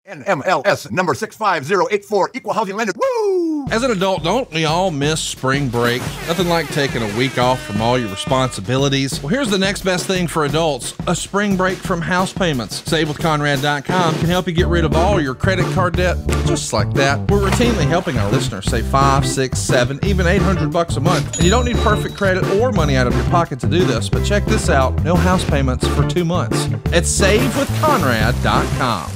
NMLS number 65084, equal housing lender. Woo! As an adult, don't we all miss spring break? Nothing like taking a week off from all your responsibilities. Well, here's the next best thing for adults, a spring break from house payments. SaveWithConrad.com can help you get rid of all your credit card debt, just like that. We're routinely helping our listeners save $5, $6, $7, even $800 a month. And you don't need perfect credit or money out of your pocket to do this, but check this out, no house payments for 2 months. It's SaveWithConrad.com.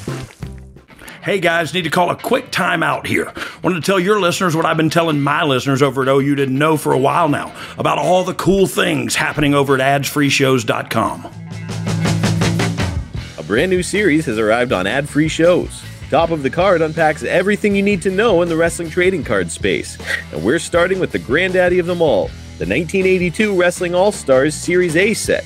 Hey guys, need to call a quick time out here. Wanted to tell your listeners what I've been telling my listeners over at OU didn't know for a while now about all the cool things happening over at adsfreeshows.com. A brand new series has arrived on Ad Free Shows. Top of the Card unpacks everything you need to know in the wrestling trading card space. And we're starting with the granddaddy of them all, the 1982 Wrestling All-Stars Series A set.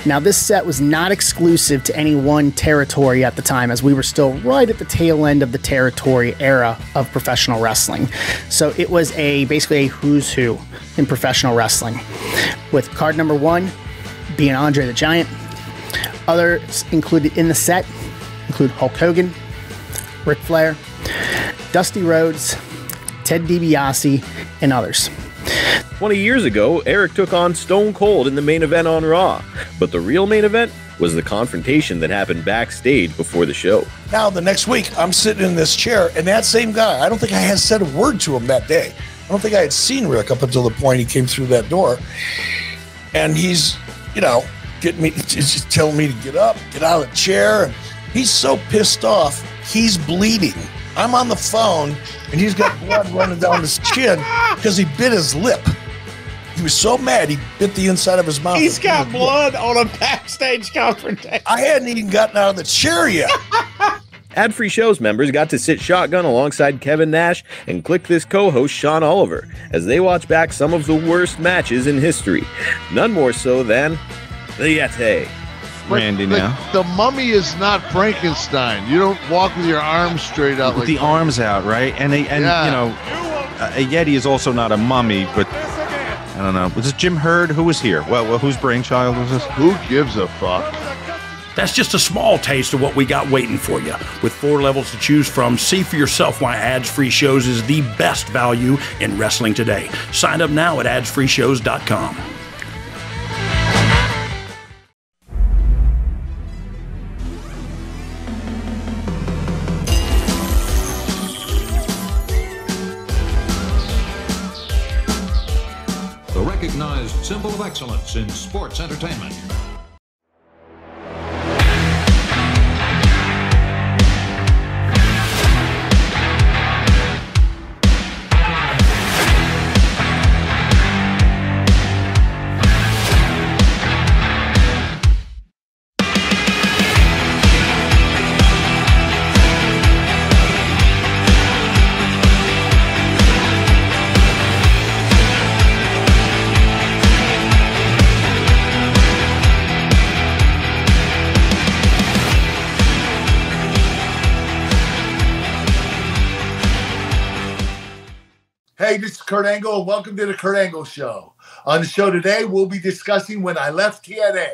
Now, this set was not exclusive to any one territory at the time, as we were still right at the tail end of the territory era of professional wrestling. So it was basically a who's who in professional wrestling, with card number 1 being Andre the Giant. Others included in the set include Hulk Hogan, Ric Flair, Dusty Rhodes, Ted DiBiase, and others. 20 years ago, Eric took on Stone Cold in the main event on Raw, but the real main event was the confrontation that happened backstage before the show. Now, the next week, I'm sitting in this chair, and that same guy, I don't think I had said a word to him that day. I don't think I had seen Rick up until the point he came through that door. And he's, getting me, just telling me to get up, get out of the chair. And he's so pissed off, he's bleeding. I'm on the phone, and he's got blood running down his chin because he bit his lip. He was so mad, he bit the inside of his mouth. He's got blood on a backstage confrontation. I hadn't even gotten out of the chair yet. Ad Free Shows members got to sit shotgun alongside Kevin Nash and Click This co-host Sean Oliver as they watch back some of the worst matches in history. None more so than the Yeti. Randy, now the mummy is not Frankenstein. You don't walk with your arms straight out, with the arms out, right? And a Yeti is also not a mummy, but I don't know. Was this Jim Hurd? Who was here? Well, whose brainchild was this? Who gives a fuck? That's just a small taste of what we got waiting for you. With 4 levels to choose from, see for yourself why Ads Free Shows is the best value in wrestling today. Sign up now at adsfreeshows.com. The recognized symbol of excellence in sports entertainment. Hey, this is Kurt Angle, and welcome to the Kurt Angle Show. On the show today, we'll be discussing when I left TNA.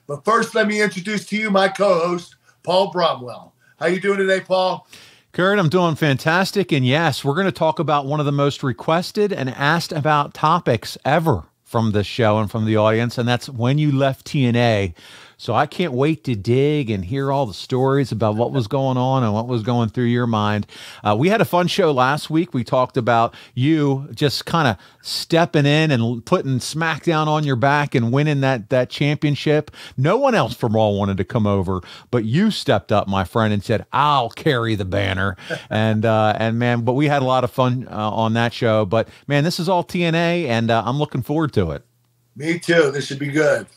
But first, let me introduce to you my co-host, Paul Bromwell. How you doing today, Paul? Kurt, I'm doing fantastic. And yes, we're going to talk about one of the most requested and asked about topics ever from this show and from the audience, and that's when you left TNA. So I can't wait to dig and hear all the stories about what was going on and what was going through your mind. We had a fun show last week. We talked about you just kind of stepping in and putting SmackDown on your back and winning that championship. No one else from Raw wanted to come over, but you stepped up, my friend, and said, "I'll carry the banner." and man, but we had a lot of fun on that show. But man, this is all TNA, and I'm looking forward to it. Me too. This should be good.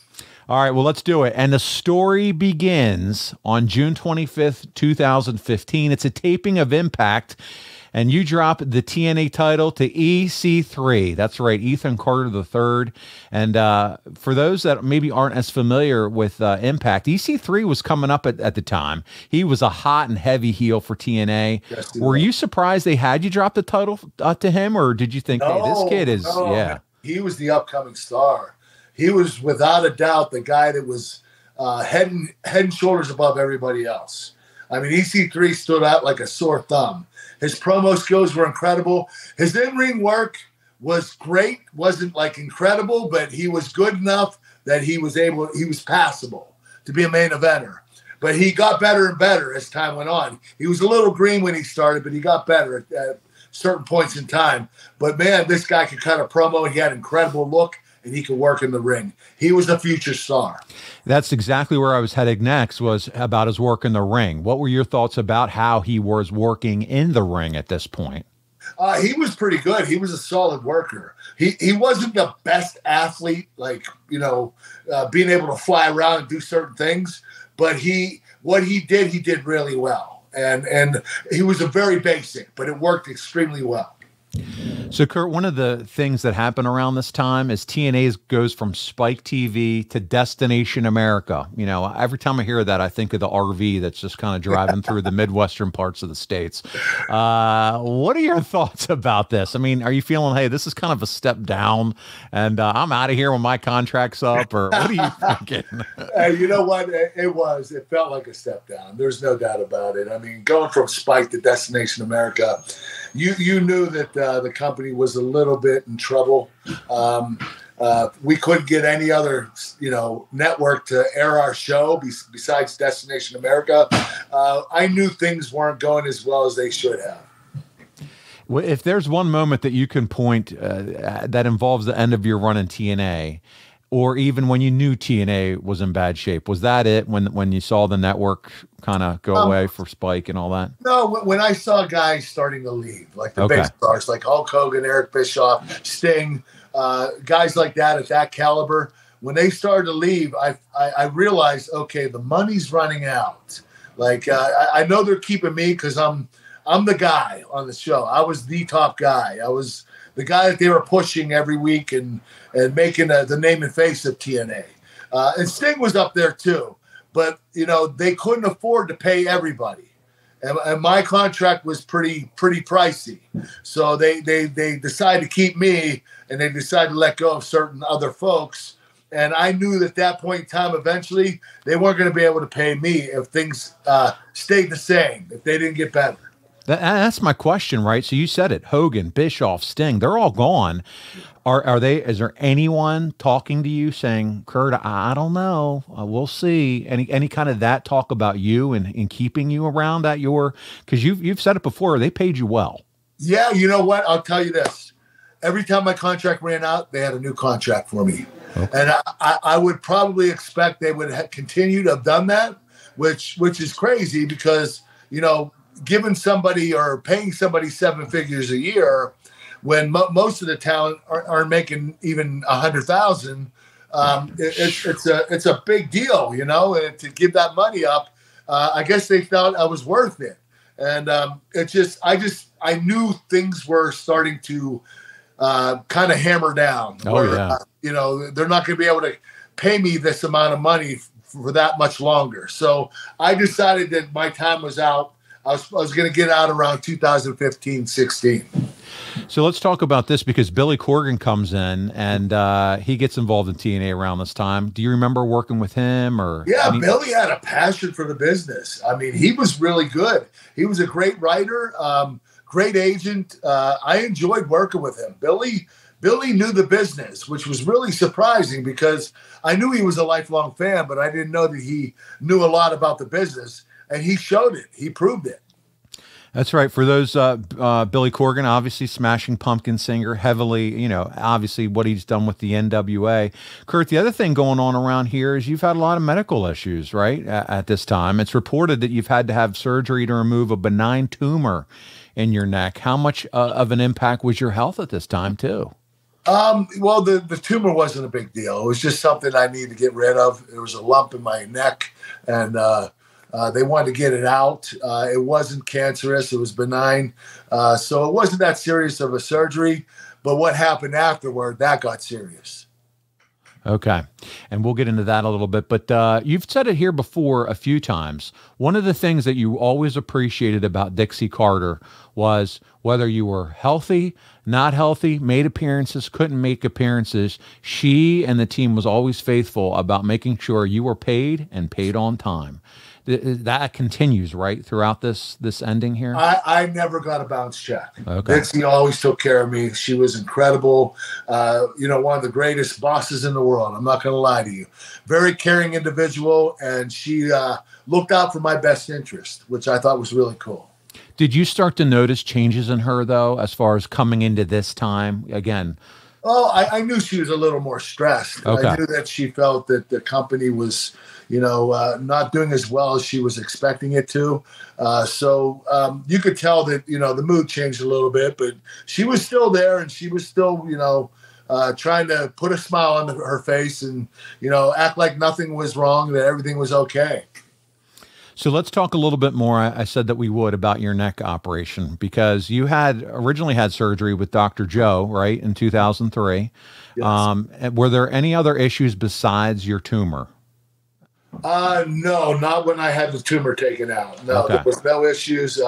All right, well, let's do it. And the story begins on June 25th, 2015. It's a taping of Impact, and you drop the TNA title to EC3. That's right, Ethan Carter III. And for those that maybe aren't as familiar with Impact, EC3 was coming up at the time. He was a hot and heavy heel for TNA. Yes, were you surprised they had you drop the title to him, or did you think, hey, this kid is, yeah. He was the upcoming star. He was, without a doubt, the guy that was head and shoulders above everybody else. I mean, EC3 stood out like a sore thumb. His promo skills were incredible. His in-ring work was great. Wasn't like incredible, but he was good enough that he was passable to be a main eventer. But he got better and better as time went on. He was a little green when he started, but he got better at certain points in time. But man, this guy could cut a promo. He had an incredible look, and he could work in the ring. He was a future star. That's exactly where I was heading next, was about his work in the ring. What were your thoughts about how he was working in the ring at this point? He was pretty good. He was a solid worker. He wasn't the best athlete, like, being able to fly around and do certain things, but what he did really well. And he was a very basic, but it worked extremely well. So, Kurt, one of the things that happened around this time is TNA goes from Spike TV to Destination America. Every time I hear that, I think of the RV that's just kind of driving through the Midwestern parts of the states. What are your thoughts about this? I mean, are you feeling, hey, this is kind of a step down and I'm out of here when my contract's up, or what are you thinking? You know what? It felt like a step down. There's no doubt about it. I mean, going from Spike to Destination America, you knew that the company was a little bit in trouble. We couldn't get any other, network to air our show besides Destination America. I knew things weren't going as well as they should have. Well, if there's one moment that you can point that involves the end of your run in TNA, or even when you knew TNA was in bad shape, was that it when you saw the network kind of go away for Spike and all that? No, when I saw guys starting to leave, like the big stars, like Hulk Hogan, Eric Bischoff, Sting, guys like that at that caliber, when they started to leave, I realized, okay, the money's running out. Like, I know they're keeping me because I'm the guy on the show. I was the top guy. I was the guy that they were pushing every week and making the name and face of TNA. And Sting was up there too. But, they couldn't afford to pay everybody. And my contract was pretty pricey. So they decided to keep me, and they decided to let go of certain other folks. And I knew at that point in time, eventually, they weren't going to be able to pay me if things stayed the same, if they didn't get better. That's my question, right? So you said it, Hogan, Bischoff, Sting, they're all gone. Is there anyone talking to you saying, Kurt, I don't know, we'll see. Any kind of that talk about you and keeping you around at because you've said it before, they paid you well. Yeah. You know what? I'll tell you this. Every time my contract ran out, they had a new contract for me. Okay. And I would probably expect they would continue to have done that, which is crazy because, giving somebody or paying somebody 7 figures a year when most of the talent aren't making even 100,000, it's a big deal, and to give that money up. I guess they thought I was worth it. And I knew things were starting to kind of hammer down. They're not going to be able to pay me this amount of money for that much longer. So I decided that my time was out. I was going to get out around 2015-16. So let's talk about this because Billy Corgan comes in and he gets involved in TNA around this time. Do you remember working with him? Billy had a passion for the business. I mean, he was really good. He was a great writer, great agent. I enjoyed working with him. Billy knew the business, which was really surprising because I knew he was a lifelong fan, but I didn't know that he knew a lot about the business. And he showed it. He proved it. That's right. For those, Billy Corgan, obviously Smashing Pumpkins singer, heavily, obviously what he's done with the NWA. Kurt, the other thing going on around here is you've had a lot of medical issues, right, at this time. It's reported that you've had to have surgery to remove a benign tumor in your neck. How much of an impact was your health at this time, too? Well, the tumor wasn't a big deal. It was just something I needed to get rid of. There was a lump in my neck, and they wanted to get it out. It wasn't cancerous. It was benign. So it wasn't that serious of a surgery. But what happened afterward, that got serious. Okay. And we'll get into that a little bit. But you've said it here before a few times. One of the things that you always appreciated about Dixie Carter was whether you were healthy, not healthy, made appearances, couldn't make appearances, she and the team was always faithful about making sure you were paid and paid on time. That continues, right, throughout this ending here? I never got a bounce check. Okay. Bitsy always took care of me. She was incredible. One of the greatest bosses in the world. I'm not going to lie to you. Very caring individual, and she looked out for my best interest, which I thought was really cool. Did you start to notice changes in her, though, as far as coming into this time? Again, oh, I knew she was a little more stressed. Okay. I knew that she felt that the company was, not doing as well as she was expecting it to. So you could tell that, the mood changed a little bit, but she was still there, and she was still, trying to put a smile on her face and, act like nothing was wrong, that everything was okay. So let's talk a little bit more. I said that we would about your neck operation, because you had originally had surgery with Dr. Joe, right, in 2003. Yes. Were there any other issues besides your tumor? No, not when I had the tumor taken out. No, Okay. There was no issues.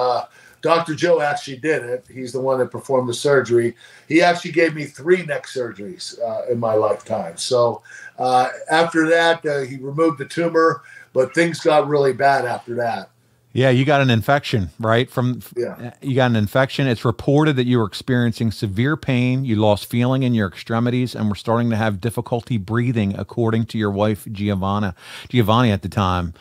Dr. Joe actually did it. He's the one that performed the surgery. He actually gave me 3 neck surgeries in my lifetime. So after that, he removed the tumor, but things got really bad after that. Yeah, you got an infection, right? Yeah. You got an infection. It's reported that you were experiencing severe pain. You lost feeling in your extremities and were starting to have difficulty breathing, according to your wife, Giovanni at the time.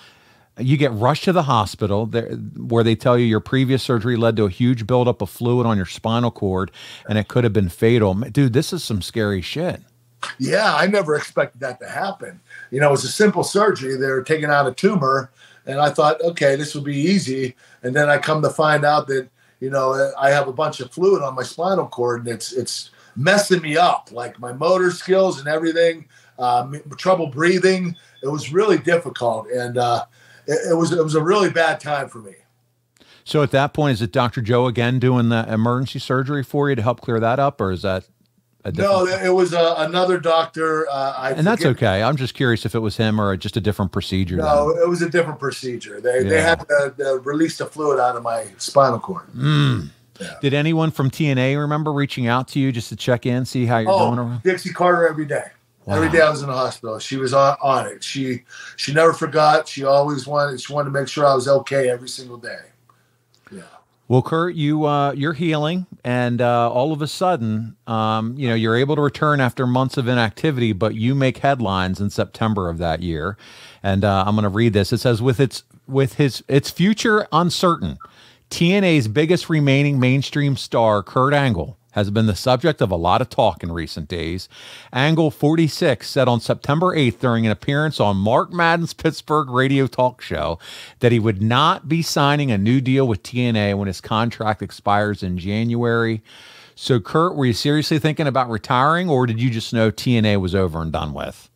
You get rushed to the hospital where they tell you your previous surgery led to a huge buildup of fluid on your spinal cord, and it could have been fatal. Dude, this is some scary shit. Yeah, I never expected that to happen. It was a simple surgery. They were taking out a tumor, and I thought, okay, this would be easy. And then I come to find out that, I have a bunch of fluid on my spinal cord, and it's messing me up, like my motor skills and everything, trouble breathing. It was really difficult, and it was a really bad time for me. So at that point, is it Dr. Joe again doing the emergency surgery for you to help clear that up, or is that No, it was another doctor. And that's okay. I'm just curious if it was him or just a different procedure. No, it was a different procedure. They had to release the fluid out of my spinal cord. Yeah. Did anyone from TNA remember reaching out to you just to check in, see how you're doing around? Dixie Carter every day. Wow. Every day I was in the hospital. She was on it. She never forgot. She always wanted to make sure I was okay every single day. Yeah. Well, Kurt, you're healing, and all of a sudden, you're able to return after months of inactivity, but you make headlines in September of that year. And I'm going to read this. It says, with its future uncertain, TNA's biggest remaining mainstream star, Kurt Angle, has been the subject of a lot of talk in recent days. Angle 46 said on September 8th during an appearance on Mark Madden's Pittsburgh radio talk show that he would not be signing a new deal with TNA when his contract expires in January. So, Kurt, were you seriously thinking about retiring, or did you just know TNA was over and done with?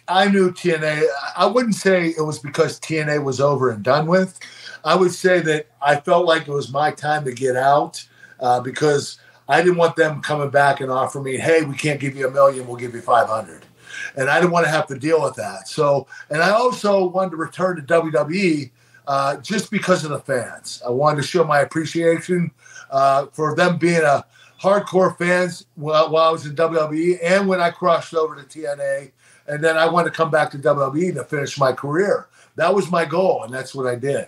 I knew TNA. I wouldn't say it was because TNA was over and done with. I would say that I felt like it was my time to get out because I didn't want them coming back and offering me, hey, we can't give you $1 million, we'll give you 500. And I didn't want to have to deal with that. So, and I also wanted to return to WWE just because of the fans. I wanted to show my appreciation for them being a hardcore fans while I was in WWE and when I crossed over to TNA. And then I wanted to come back to WWE to finish my career. That was my goal, and that's what I did.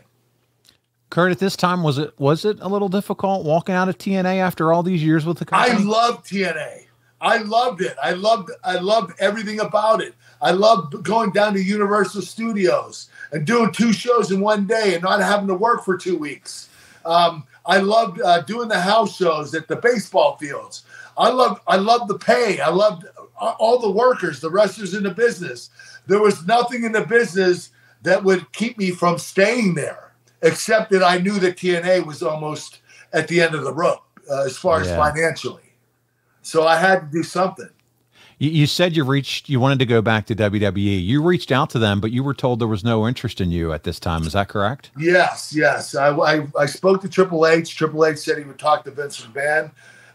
Kurt, at this time, was it a little difficult walking out of TNA after all these years with the company? I loved TNA. I loved it. I loved everything about it. I loved going down to Universal Studios and doing 2 shows in one day and not having to work for 2 weeks. I loved doing the house shows at the baseball fields. I loved the pay. I loved all the workers, the wrestlers in the business. There was nothing in the business that would keep me from staying there, except that I knew that TNA was almost at the end of the rope as far as financially. So I had to do something. You said you wanted to go back to WWE. You reached out to them, but you were told there was no interest in you at this time. Is that correct? Yes. I spoke to Triple H. Triple H said he would talk to Vince McMahon.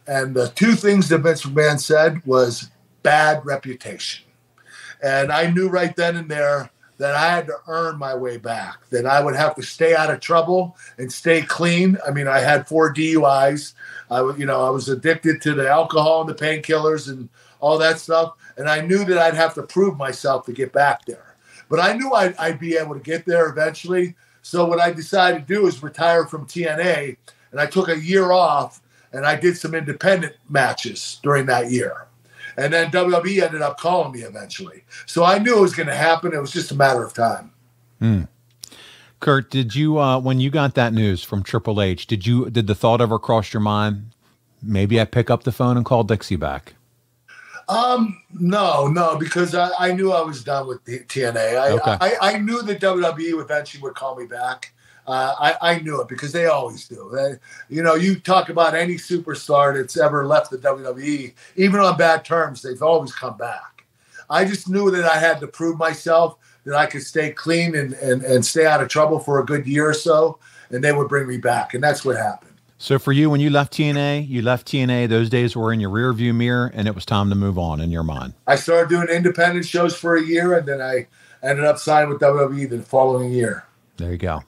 And the 2 things that Vince McMahon said was bad reputation. And I knew right then and there that I had to earn my way back, that I would have to stay out of trouble and stay clean. I mean, I had 4 DUIs. I was addicted to the alcohol and the painkillers and all that stuff. And I knew that I'd have to prove myself to get back there. But I knew I'd be able to get there eventually. So what I decided to do is retire from TNA, and I took a year off, and I did some independent matches during that year. And then WWE ended up calling me eventually. So I knew it was going to happen. It was just a matter of time. Kurt, did you, when you got that news from Triple H, did the thought ever cross your mind, maybe I pick up the phone and call Dixie back? No, because I knew I was done with the TNA. I knew that WWE eventually would call me back. I knew it because they always do. You talk about any superstar that's ever left the WWE, even on bad terms, they've always come back. I just knew that I had to prove myself, that I could stay clean and stay out of trouble for a good year or so, and they would bring me back, and that's what happened. So for you, when you left TNA, those days were in your rearview mirror, and it was time to move on in your mind. I started doing independent shows for a year, and then I ended up signing with WWE the following year. There you go.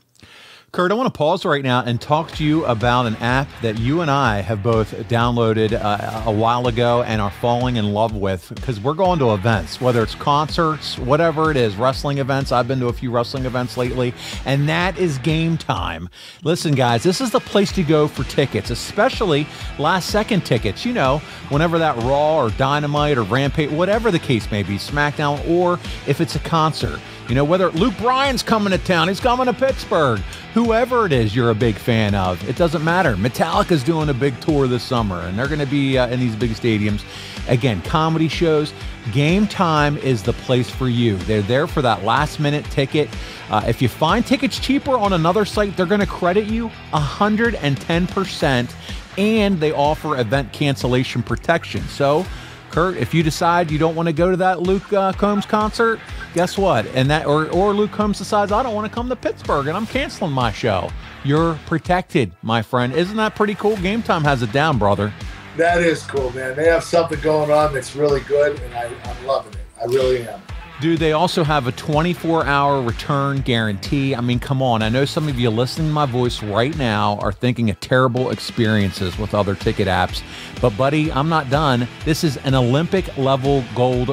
Kurt, I want to pause right now and talk to you about an app that you and I have both downloaded a while ago and are falling in love with, because we're going to events, whether it's concerts, whatever it is, wrestling events. I've been to a few wrestling events lately, and that is Game Time. Listen, guys, this is the place to go for tickets, especially last-second tickets. You know, whenever that Raw or Dynamite or Rampage, whatever the case may be, SmackDown, or if it's a concert. You know, whether Luke Bryan's coming to town, he's coming to Pittsburgh, whoever it is you're a big fan of, it doesn't matter. Metallica's doing a big tour this summer, and they're going to be in these big stadiums. Again, comedy shows. Game Time is the place for you. They're there for that last-minute ticket. If you find tickets cheaper on another site, they're going to credit you 110%, and they offer event cancellation protection. So, Kurt, if you decide you don't want to go to that Luke Combs concert, guess what? And that, or Luke Combs decides, I don't want to come to Pittsburgh and I'm canceling my show. You're protected, my friend. Isn't that pretty cool? Game Time has it down, brother. That is cool, man. They have something going on that's really good, and I'm loving it. I really am. Dude, they also have a 24-hour return guarantee. I mean, come on. I know some of you listening to my voice right now are thinking of terrible experiences with other ticket apps. But, buddy, I'm not done. This is an Olympic-level gold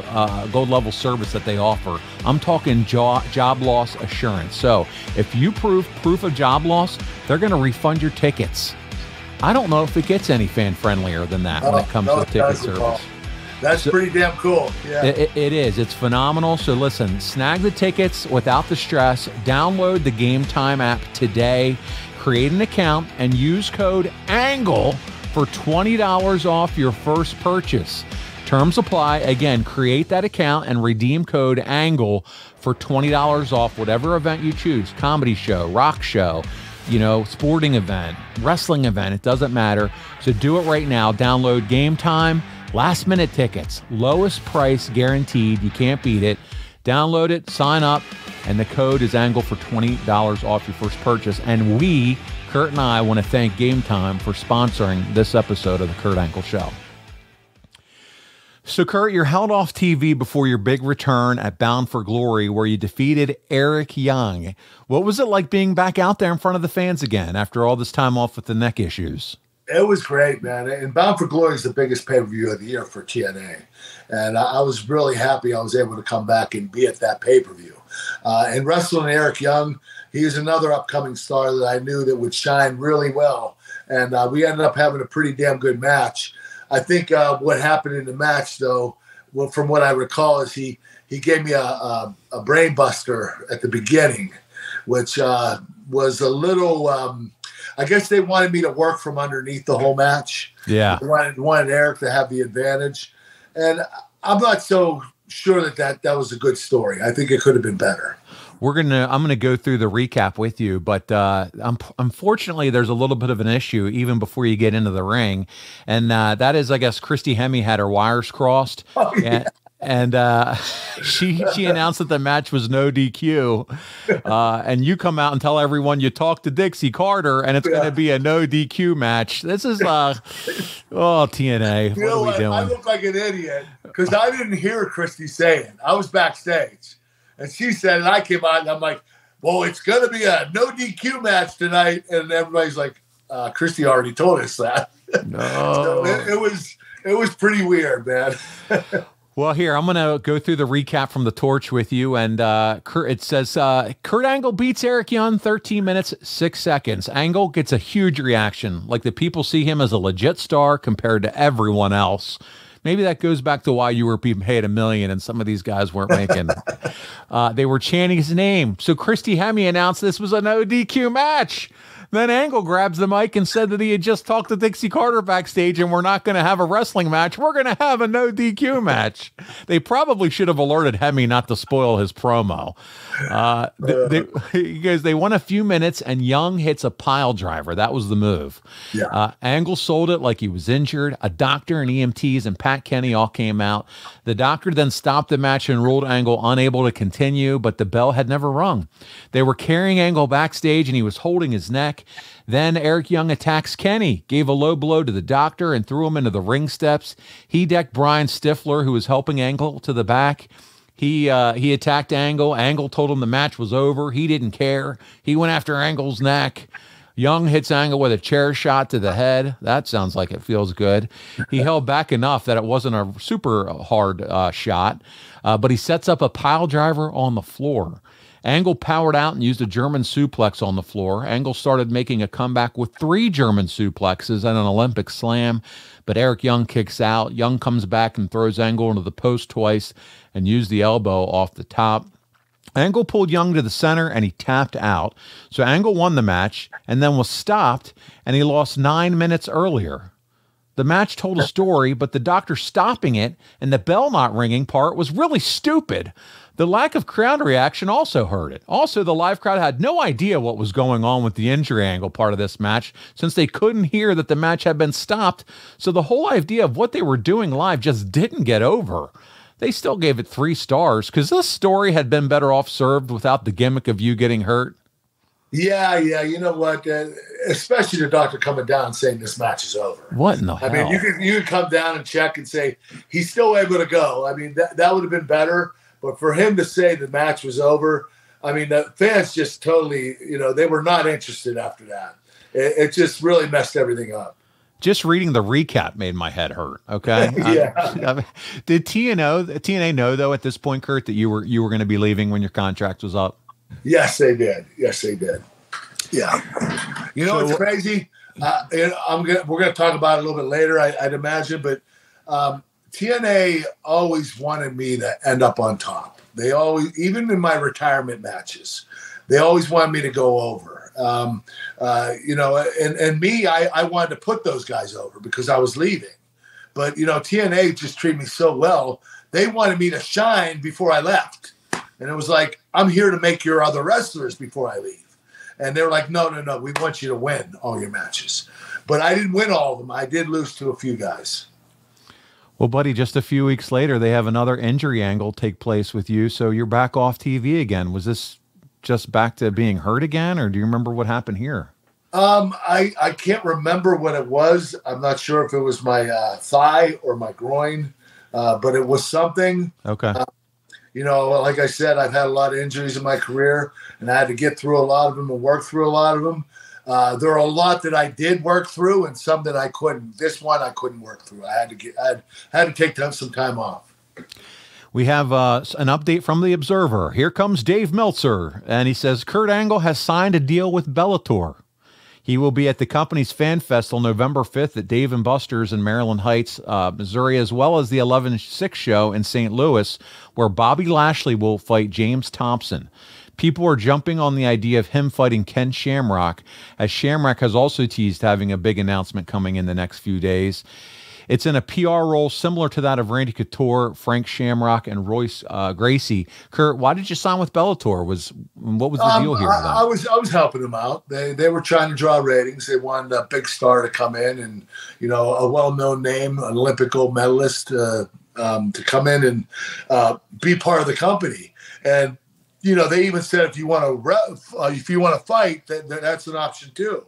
level service that they offer. I'm talking job loss assurance. So if you proof of job loss, they're going to refund your tickets. I don't know if it gets any fan-friendlier than that when it comes to ticket service. That's pretty damn cool. Yeah. It is. It's phenomenal. So listen, snag the tickets without the stress. Download the Game Time app today. Create an account and use code ANGLE for $20 off your first purchase. Terms apply. Again, create that account and redeem code ANGLE for $20 off whatever event you choose. Comedy show, rock show, sporting event, wrestling event. It doesn't matter. So do it right now. Download Game Time. Last minute tickets, lowest price guaranteed. You can't beat it. Download it, sign up, and the code is ANGLE for $20 off your first purchase. And we, Kurt and I, want to thank Game Time for sponsoring this episode of the Kurt Angle Show. So, Kurt, you're held off TV before your big return at Bound for Glory, where you defeated Eric Young. What was it like being back out there in front of the fans again after all this time off with the neck issues? It was great, man. And Bound for Glory is the biggest pay-per-view of the year for TNA. And I was really happy I was able to come back and be at that pay-per-view. And wrestling Eric Young, he is another upcoming star that I knew that would shine really well. And we ended up having a pretty damn good match. I think what happened in the match, though, well, from what I recall, is he gave me a brain buster at the beginning, which was a little... I guess they wanted me to work from underneath the whole match. Yeah. They wanted Eric to have the advantage. And I'm not so sure that was a good story. I think it could have been better. I'm gonna go through the recap with you, but unfortunately, there's a little bit of an issue even before you get into the ring, and that is, I guess, Christy Hemme had her wires crossed. Oh, yeah. And she announced that the match was no DQ, and you come out and tell everyone you talked to Dixie Carter, and it's going to be a no DQ match. This is TNA. What are we doing? I look like an idiot because I didn't hear Christy say it. I was backstage, and she said, and I came out, and I'm like, "Well, it's going to be a no DQ match tonight," and everybody's like, "Christy already told us that." No. So it was pretty weird, man. Well, here, I'm going to go through the recap from the Torch with you. And it says, Kurt Angle beats Eric Young 13 minutes, 6 seconds. Angle gets a huge reaction. Like the people see him as a legit star compared to everyone else. Maybe that goes back to why you were being paid $1 million and some of these guys weren't making. They were chanting his name. So Christy Hemme announced this was a no DQ match. Then Angle grabs the mic and said that he had just talked to Dixie Carter backstage and we're not going to have a wrestling match. We're going to have a no DQ match. They probably should have alerted Hemme not to spoil his promo. They won a few minutes and Young hits a pile driver. That was the move. Yeah. Angle sold it like he was injured. A doctor and EMTs and Pat Kenny all came out. The doctor then stopped the match and ruled Angle unable to continue, but the bell had never rung. They were carrying Angle backstage and he was holding his neck. Then Eric Young attacks Kenny, gave a low blow to the doctor and threw him into the ring steps. He decked Brian Stifler, who was helping Angle, to the back. He attacked Angle. Angle told him the match was over. He didn't care. He went after Angle's neck. Young hits Angle with a chair shot to the head. That sounds like it feels good. He held back enough that it wasn't a super hard shot, but he sets up a pile driver on the floor. Angle powered out and used a German suplex on the floor. Angle started making a comeback with 3 German suplexes and an Olympic slam, but Eric Young kicks out. Young comes back and throws Angle into the post twice and used the elbow off the top. Angle pulled Young to the center and he tapped out. So Angle won the match and then was stopped, and he lost 9 minutes earlier. The match told a story, but the doctor stopping it and the bell not ringing part was really stupid. The lack of crowd reaction also hurt it. Also, the live crowd had no idea what was going on with the injury angle part of this match, since they couldn't hear that the match had been stopped, so the whole idea of what they were doing live just didn't get over. They still gave it 3 stars, because this story had been better off served without the gimmick of you getting hurt. Yeah, you know what? Especially the doctor coming down saying this match is over. What in the hell? I mean, you could come down and check and say he's still able to go. I mean, that would have been better. But for him to say the match was over, I mean, the fans just totally, they were not interested after that. It just really messed everything up. Just reading the recap made my head hurt. Okay. Yeah. Did TNA know though at this point, Kurt, that you were going to be leaving when your contract was up? Yes, they did. Yeah. It's crazy. We're going to talk about it a little bit later, I'd imagine, but TNA always wanted me to end up on top. They always, even in my retirement matches, they always wanted me to go over. And me, I wanted to put those guys over because I was leaving. But, TNA just treated me so well. They wanted me to shine before I left. And it was like, I'm here to make your other wrestlers before I leave. And they were like, no, we want you to win all your matches. But I didn't win all of them. I did lose to a few guys. Well, buddy, just a few weeks later, they have another injury angle take place with you. So you're back off TV again. Was this just back to being hurt again, or do you remember what happened here? I can't remember what it was. I'm not sure if it was my thigh or my groin, but it was something. Okay. Like I said, I've had a lot of injuries in my career, and I had to get through a lot of them and work through a lot of them. There are a lot that I did work through and some that I couldn't. This one I couldn't work through. I had to take some time off. We have an update from The Observer. Here comes Dave Meltzer, and he says Kurt Angle has signed a deal with Bellator. He will be at the company's Fan Fest on November 5th at Dave & Buster's in Maryland Heights, Missouri, as well as the 11/6 show in St. Louis, where Bobby Lashley will fight James Thompson. People are jumping on the idea of him fighting Ken Shamrock, as Shamrock has also teased having a big announcement coming in the next few days. It's in a PR role similar to that of Randy Couture, Frank Shamrock, and Royce Gracie. Kurt, why did you sign with Bellator? What was the deal here? I was helping them out. They were trying to draw ratings. They wanted a big star to come in, and a well-known name, an Olympic gold medalist, to come in and be part of the company. And they even said if you want to fight, that's an option too.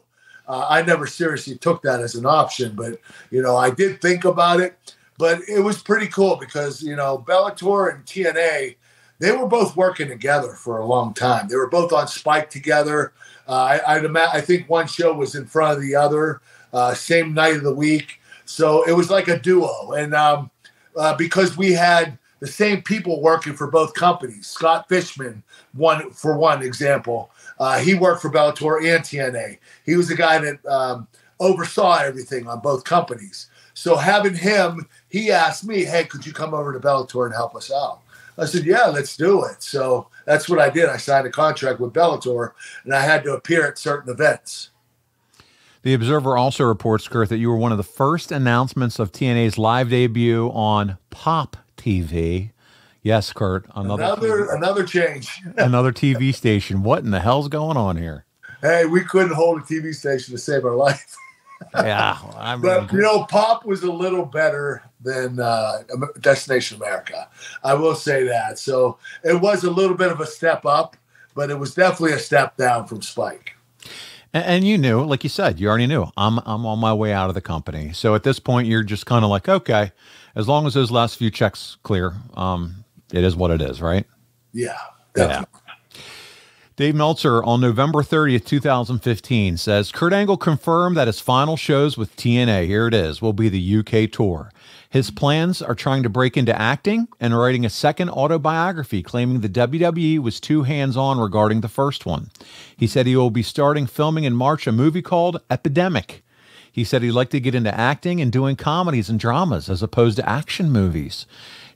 I never seriously took that as an option, but, I did think about it. But it was pretty cool because, Bellator and TNA, they were both working together for a long time. They were both on Spike together. I think one show was in front of the other, same night of the week. So it was like a duo. And because we had the same people working for both companies. Scott Fishman, one example, he worked for Bellator and TNA. He was the guy that oversaw everything on both companies. So having him, he asked me, hey, could you come over to Bellator and help us out? I said, yeah, let's do it. So that's what I did. I signed a contract with Bellator, and I had to appear at certain events. The Observer also reports, Kurt, that you were one of the first announcements of TNA's live debut on Pop TV. Yes, Kurt, another change. Another TV station. What in the hell's going on here? Hey, we couldn't hold a TV station to save our life. Yeah, but you know, Pop was a little better than Destination America. I will say that. So it was a little bit of a step up, but it was definitely a step down from Spike. And you knew, like you said, you already knew I'm on my way out of the company. So at this point, you're just kind of like, okay, as long as those last few checks clear, it is what it is, right? Yeah, definitely. Yeah. Dave Meltzer on November 30th, 2015 says, Kurt Angle confirmed that his final shows with TNA, here it is, will be the UK tour. His plans are trying to break into acting and writing a second autobiography, claiming the WWE was too hands-on regarding the first one. He said he will be starting filming in March a movie called Epidemic. He said he'd like to get into acting and doing comedies and dramas as opposed to action movies.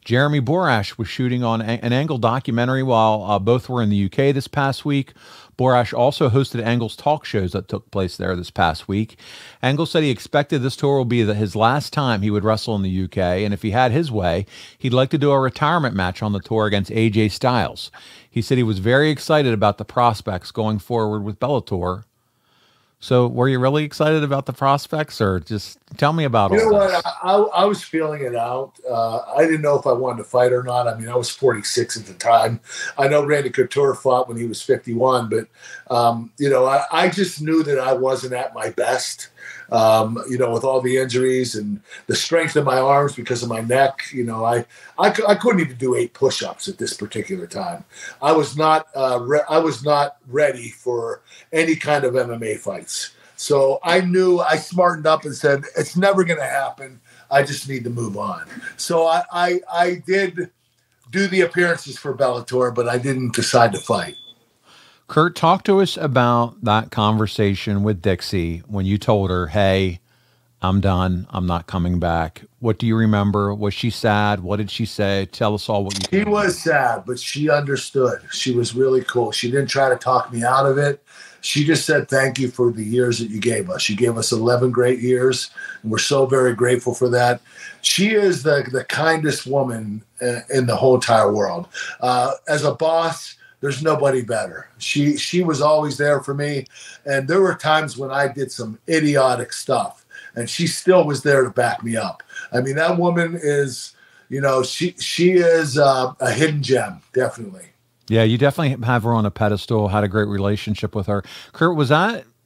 Jeremy Borash was shooting on an Angle documentary while both were in the UK this past week. Borash also hosted Angle's talk shows that took place there this past week. Angle said he expected this tour will be his last time he would wrestle in the UK, and if he had his way, he'd like to do a retirement match on the tour against AJ Styles. He said he was very excited about the prospects going forward with Bellator. So were you really excited about the prospects, or just tell me about all this? You know what? I was feeling it out. I didn't know if I wanted to fight or not. I mean, I was 46 at the time. I know Randy Couture fought when he was 51, but, you know, I just knew that I wasn't at my best, you know, with all the injuries and the strength of my arms because of my neck. You know, I couldn't even do 8 push-ups at this particular time. I was not ready for any kind of MMA fights. So I knew, I smartened up and said, it's never going to happen. I just need to move on. So I did do the appearances for Bellator, but I didn't decide to fight. Kurt, talk to us about that conversation with Dixie when you told her, hey, I'm done. I'm not coming back. What do you remember? Was she sad? What did she say? Tell us all what you She was sad, but she understood. She was really cool. She didn't try to talk me out of it. She just said, thank you for the years that you gave us. You gave us 11 great years, and we're so very grateful for that. She is the kindest woman in the whole entire world. As a boss, there's nobody better. She was always there for me, and there were times when I did some idiotic stuff, and she still was there to back me up. I mean, that woman is, you know, she is a hidden gem, definitely. Yeah, you definitely have her on a pedestal, had a great relationship with her. Kurt,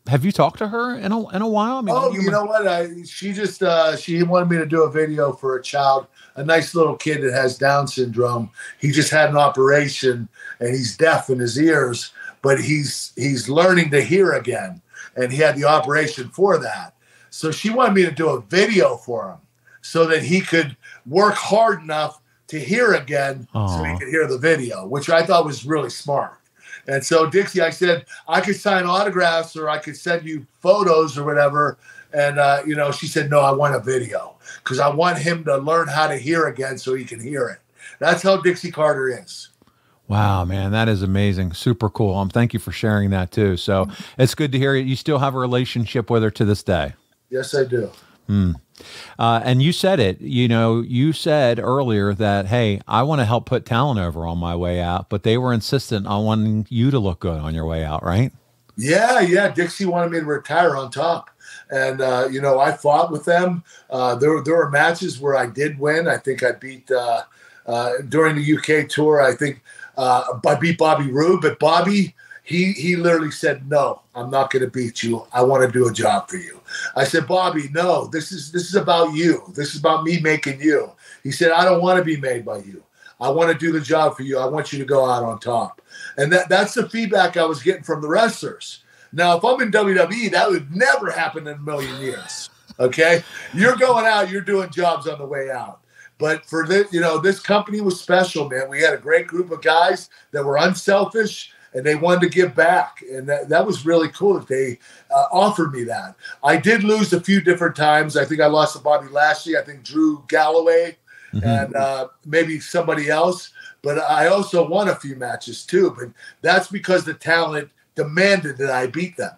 have you talked to her in a while? I mean, you know what? She just, she wanted me to do a video for a child, a nice little kid that has Down syndrome. He just had an operation and he's deaf in his ears, but he's learning to hear again. And he had the operation for that. So she wanted me to do a video for him so that he could work hard enough to hear again. Aww. So he could hear the video, which I thought was really smart. And so Dixie, I said, I could sign autographs or I could send you photos or whatever. And, you know, she said, no, I want a video because I want him to learn how to hear again so he can hear it. That's how Dixie Carter is. Wow, man, that is amazing. Super cool. Thank you for sharing that too. So it's good to hear you still have a relationship with her to this day. Yes, I do. And you said it, you know, you said earlier that, hey, I want to help put talent over on my way out, but they were insistent on wanting you to look good on your way out, right? Yeah. Dixie wanted me to retire on top. And, you know, I fought with them. There were matches where I did win. I think I beat, during the UK tour, I think I beat Bobby Roode, but Bobby, he literally said, no, I'm not going to beat you. I want to do a job for you. I said, Bobby, no, this is about you. This is about me making you. He said, I don't want to be made by you. I want to do the job for you. I want you to go out on top. And that's the feedback I was getting from the wrestlers. Now, if I'm in WWE, that would never happen in a million years. Okay? You're going out, you're doing jobs on the way out. But for this, this company was special, man. We had a great group of guys that were unselfish and they wanted to give back. And that was really cool that they offered me that. I did lose a few different times. I think I lost to Bobby Lashley. I think Drew Galloway and maybe somebody else. But I also won a few matches too. But that's because the talent demanded that I beat them.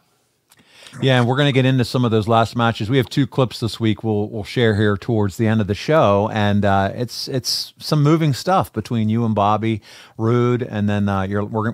Yeah, and we're going to get into some of those last matches. We have 2 clips this week we'll share here towards the end of the show, and it's some moving stuff between you and Bobby Roode, and then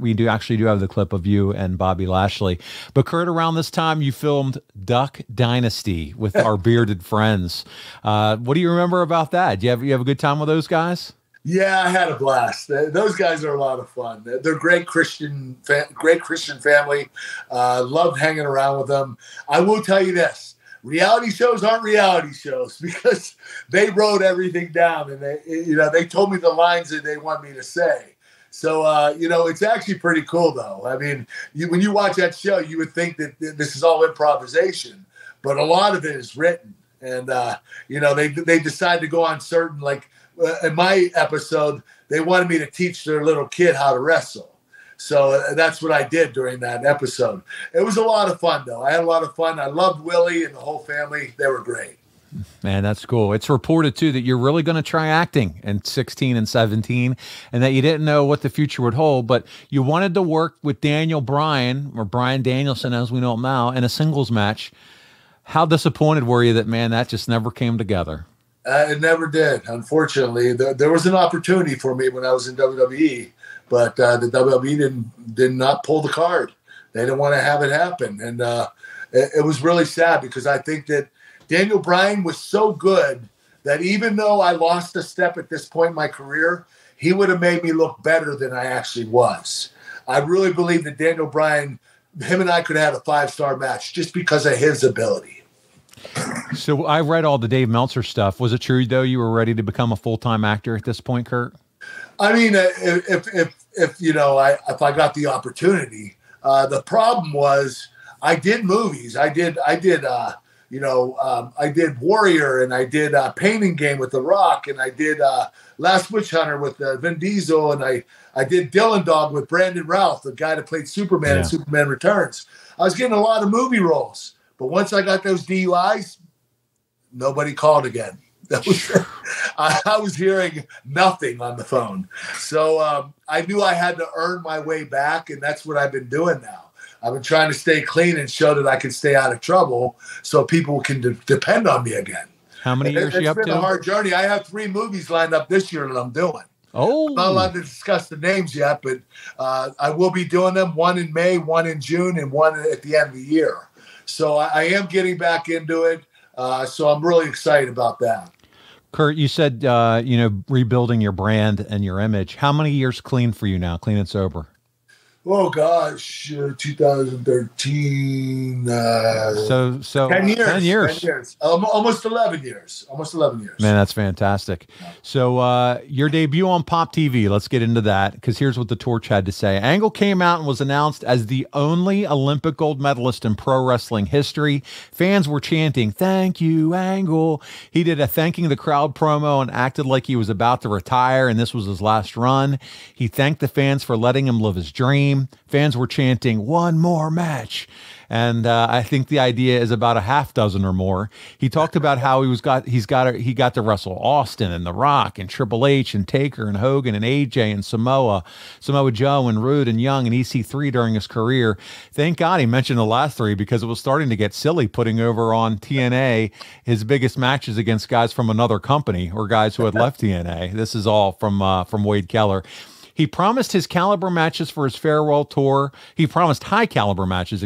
we do have the clip of you and Bobby Lashley. But Kurt, around this time you filmed Duck Dynasty with our bearded friends. What do you remember about that? You have a good time with those guys? Yeah, I had a blast. Those guys are a lot of fun. They're great Christian family. Loved hanging around with them. I will tell you this: reality shows aren't reality shows because they wrote everything down and they told me the lines that they want me to say. So it's actually pretty cool, though. I mean, when you watch that show, you would think that this is all improvisation, but a lot of it is written. And they decide to go on certain in my episode, they wanted me to teach their little kid how to wrestle. So that's what I did during that episode. It was a lot of fun, though. I had a lot of fun. I loved Willie and the whole family. They were great. Man, that's cool. It's reported, too, that you're really going to try acting in 16 and 17 and that you didn't know what the future would hold, but you wanted to work with Daniel Bryan, or Bryan Danielson as we know him now, in a singles match. How disappointed were you that just never came together? It never did, unfortunately. There was an opportunity for me when I was in WWE, but the WWE did not pull the card. They didn't want to have it happen. And it was really sad because I think that Daniel Bryan was so good that even though I lost a step at this point in my career, he would have made me look better than I actually was. I really believe that Daniel Bryan, him and I could have had a 5-star match just because of his ability. So I read all the Dave Meltzer stuff. Was it true, though, you were ready to become a full-time actor at this point, Kurt? I mean, if I got the opportunity, the problem was I did movies. I did Warrior, and I did Painting Game with The Rock, and I did Last Witch Hunter with Vin Diesel, and I did Dylan Dog with Brandon Routh, the guy that played Superman in Superman Returns. I was getting a lot of movie roles. But once I got those DUIs, nobody called again. I was hearing nothing on the phone. So I knew I had to earn my way back, and that's what I've been doing now. I've been trying to stay clean and show that I can stay out of trouble so people can depend on me again. How many years are you up to? It's been a hard journey. I have 3 movies lined up this year that I'm doing. Oh. I'm not allowed to discuss the names yet, but I will be doing them, 1 in May, 1 in June, and 1 at the end of the year. So I am getting back into it. So I'm really excited about that. Kurt, you said, rebuilding your brand and your image. How many years clean for you now, clean and sober? Oh, gosh, 2013. So 10 years. 10 years. 10 years. Almost 11 years. Almost 11 years. Man, that's fantastic. So your debut on Pop TV, let's get into that, because here's what the Torch had to say. Angle came out and was announced as the only Olympic gold medalist in pro wrestling history. Fans were chanting, "Thank you, Angle." He did a thanking the crowd promo and acted like he was about to retire and this was his last run. He thanked the fans for letting him live his dream. Fans were chanting, "One more match." And I think the idea is about a half dozen or more. He talked about how he got to wrestle Austin and The Rock and Triple H and Taker and Hogan and AJ and Samoa Joe and Rude and Young and EC3 during his career. Thank God he mentioned the last 3 because it was starting to get silly putting over on TNA his biggest matches against guys from another company or guys who had left TNA. This is all from Wade Keller. He promised his caliber matches for his farewell tour. He promised high caliber matches,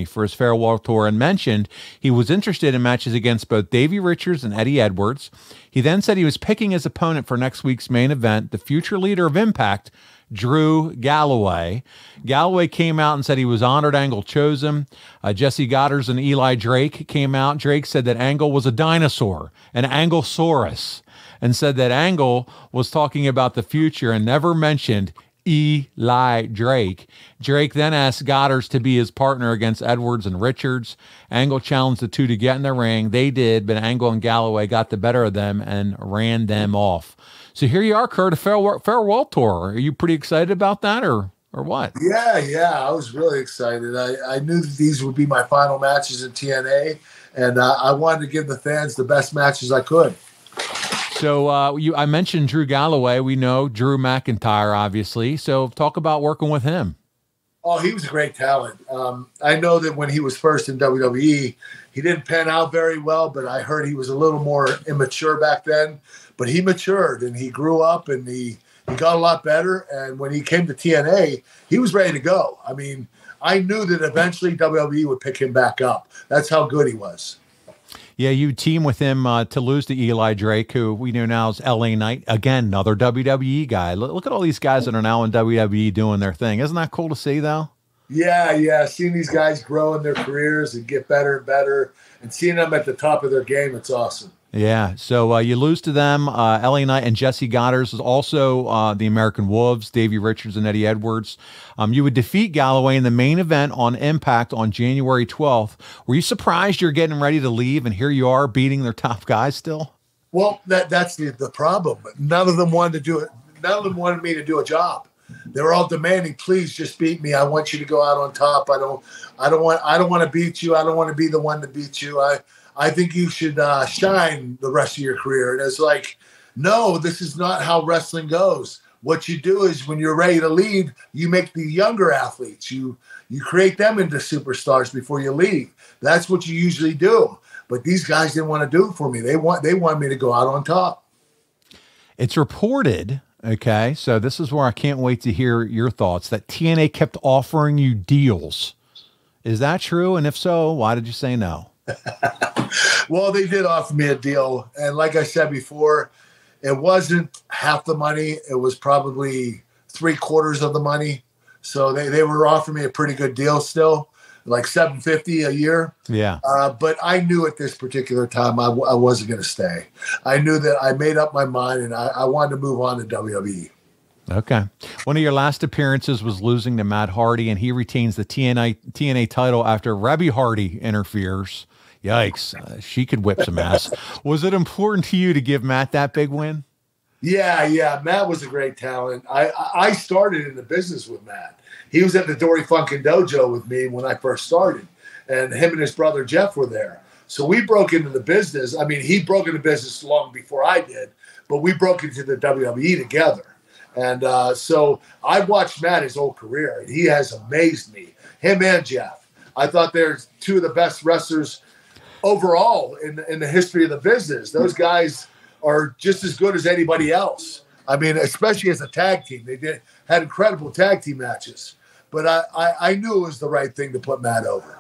for his farewell tour, and mentioned he was interested in matches against both Davey Richards and Eddie Edwards. He then said he was picking his opponent for next week's main event, the future leader of Impact, Drew Galloway. Galloway came out and said he was honored Angle chose him. Jesse Goddard and Eli Drake came out. Drake said that Angle was a dinosaur, an Anglesaurus, and said that Angle was talking about the future and never mentioned Eli Drake. Drake then asked Goddard to be his partner against Edwards and Richards. Angle challenged the two to get in the ring. They did, but Angle and Galloway got the better of them and ran them off. So here you are, Kurt, a farewell tour. Are you pretty excited about that or what? Yeah, I was really excited. I knew that these would be my final matches in TNA, and I wanted to give the fans the best matches I could. So I mentioned Drew Galloway. We know Drew McIntyre, obviously. So talk about working with him. Oh, he was a great talent. I know that when he was first in WWE, he didn't pan out very well, but I heard he was a little more immature back then. But he matured, and he grew up, and he got a lot better. And when he came to TNA, he was ready to go. I mean, I knew that eventually WWE would pick him back up. That's how good he was. Yeah, you team with him to lose to Eli Drake, who we know now is LA Knight. Again, another WWE guy. Look at all these guys that are now in WWE doing their thing. Isn't that cool to see, though? Yeah. Seeing these guys grow in their careers and get better and better and seeing them at the top of their game, it's awesome. Yeah, so you lose to them. LA Knight and Jesse Goddard is also the American Wolves, Davey Richards and Eddie Edwards. You would defeat Galloway in the main event on Impact on January 12th. Were you surprised you're getting ready to leave, and here you are beating their top guys still? Well, that's the problem. None of them wanted to do it. None of them wanted me to do a job. They were all demanding, please just beat me. I want you to go out on top. I don't want to beat you. I don't want to be the one to beat you. I think you should shine the rest of your career. And it's like, no, this is not how wrestling goes. What you do is when you're ready to leave, you make the younger athletes. You create them into superstars before you leave. That's what you usually do. But these guys didn't want to do it for me. They want me to go out on top. It's reported, okay, so this is where I can't wait to hear your thoughts, that TNA kept offering you deals. Is that true? And if so, why did you say no? Well, they did offer me a deal. And like I said before, it wasn't half the money. It was probably 3/4 of the money. So they were offering me a pretty good deal still, like $750 a year. Yeah. But I knew at this particular time I wasn't going to stay. I knew that I made up my mind and I wanted to move on to WWE. Okay. One of your last appearances was losing to Matt Hardy, and he retains the TNA title after Rebby Hardy interferes. Yikes. She could whip some ass. Was it important to you to give Matt that big win? Yeah. Matt was a great talent. I started in the business with Matt. He was at the Dory Funkin' Dojo with me when I first started, and him and his brother Jeff were there. So we broke into the business. I mean, he broke into business long before I did, but we broke into the WWE together. And so I watched Matt his whole career, and he has amazed me. Him and Jeff. I thought they're two of the best wrestlers overall in the history of the business. Those guys are just as good as anybody else. I mean, especially as a tag team. They had incredible tag team matches. But I knew it was the right thing to put Matt over.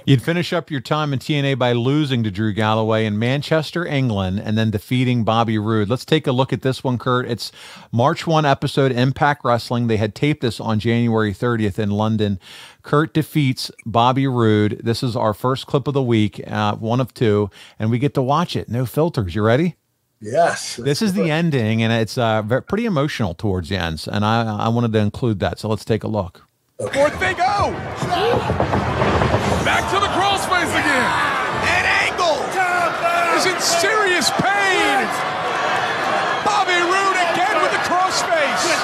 You'd finish up your time in TNA by losing to Drew Galloway in Manchester, England, and then defeating Bobby Roode. Let's take a look at this one, Kurt. It's March 1 episode, Impact Wrestling. They had taped this on January 30th in London. Kurt defeats Bobby Roode. This is our first clip of the week, one of two, and we get to watch it. No filters. You ready? Yes. This is the ending, and it's pretty emotional towards the ends, and I wanted to include that, so let's take a look. Okay. Forth they go! Back to the crossface again! And Angle is in serious pain! Bobby Roode again with the crossface!